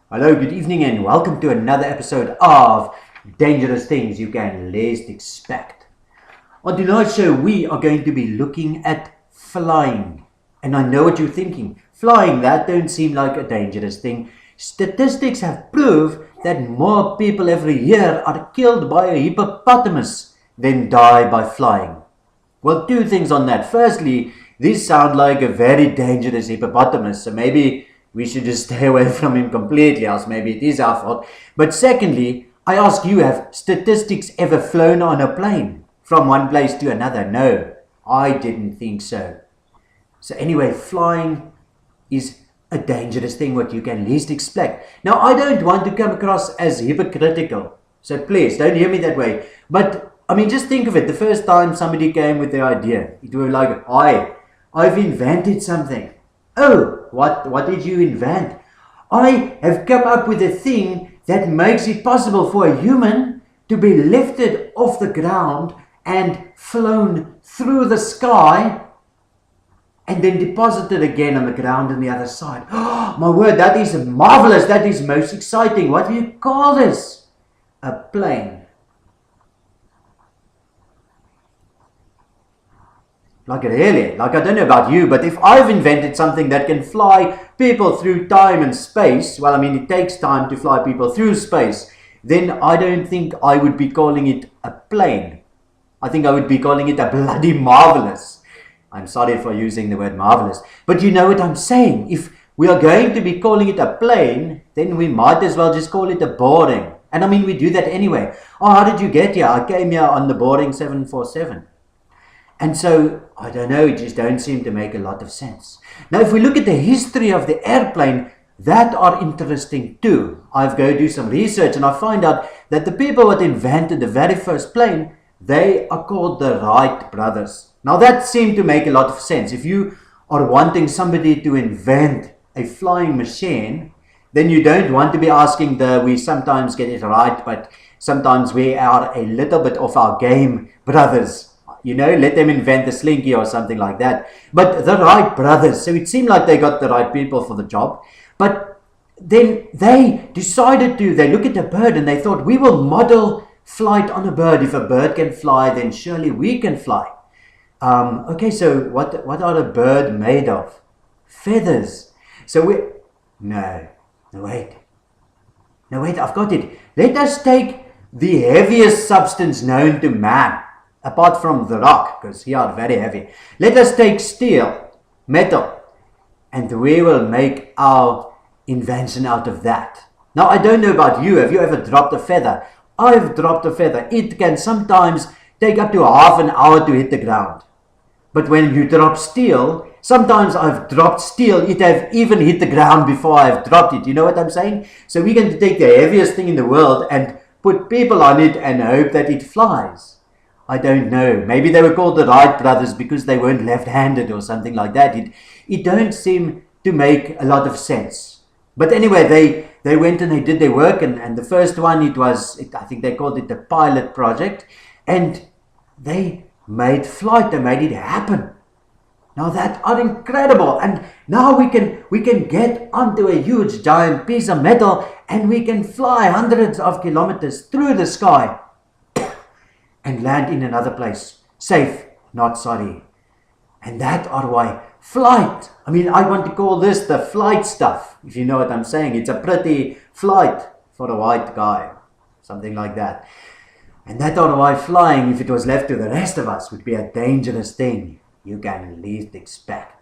Hello, good evening, and welcome to another episode of Dangerous Things You Can Least Expect. On tonight's show, we are going to be looking at flying. And I know what you're thinking. Flying, that don't seem like a dangerous thing. Statistics have proved that more people every year are killed by a hippopotamus than die by flying. Well, two things on that. Firstly, these sound like a very dangerous hippopotamus, so maybe we should just stay away from him completely, else maybe it is our fault. But secondly, I ask you, have statistics ever flown on a plane from one place to another? No, I didn't think so. So anyway, flying is a dangerous thing, what you can least expect. Now, I don't want to come across as hypocritical, so please don't hear me that way. But I mean, just think of it. The first time somebody came with the idea, it was like, I've invented something. Oh, what did you invent? I have come up with a thing that makes it possible for a human to be lifted off the ground and flown through the sky and then deposited again on the ground on the other side. Oh, my word, that is marvelous. That is most exciting. What do you call this? A plane. Like really, like I don't know about you, but if I've invented something that can fly people through time and space, well, I mean, it takes time to fly people through space, then I don't think I would be calling it a plane. I think I would be calling it a bloody marvelous. I'm sorry for using the word marvelous, but you know what I'm saying. If we are going to be calling it a plane, then we might as well just call it a boring. And I mean, we do that anyway. Oh, how did you get here? I came here on the boring 747. And so, I don't know, it just don't seem to make a lot of sense. Now, if we look at the history of the airplane, that are interesting too. I've go do some research and I find out that the people that invented the very first plane, they are called the Wright brothers. Now, that seemed to make a lot of sense. If you are wanting somebody to invent a flying machine, then you don't want to be asking we sometimes get it right, but sometimes we are a little bit off our game, brothers. You know, let them invent the slinky or something like that. But the Wright brothers, so it seemed like they got the right people for the job. But then they decided they look at a bird and they thought, we will model flight on a bird. If a bird can fly, then surely we can fly. Okay, so what are a bird made of? Feathers. So wait, I've got it. Let us take the heaviest substance known to man. Apart from the rock, because he are very heavy. Let us take steel, metal, and we will make our invention out of that. Now, I don't know about you. Have you ever dropped a feather? I've dropped a feather. It can sometimes take up to half an hour to hit the ground. But when you drop steel, sometimes I've dropped steel. It have even hit the ground before I've dropped it. You know what I'm saying? So we're going to take the heaviest thing in the world and put people on it and hope that it flies. I don't know. Maybe they were called the Wright brothers because they weren't left-handed or something like that. It don't seem to make a lot of sense. But anyway, they went and they did their work. And the first one, I think they called it the pilot project. And they made flight. They made it happen. Now that are incredible. And now we can get onto a huge giant piece of metal and we can fly hundreds of kilometers through the sky and land in another place. Safe, not sorry. And that are why flight. I mean, I want to call this the flight stuff, if you know what I'm saying. It's a pretty flight for a white guy. Something like that. And that are why flying, if it was left to the rest of us, would be a dangerous thing you can least expect.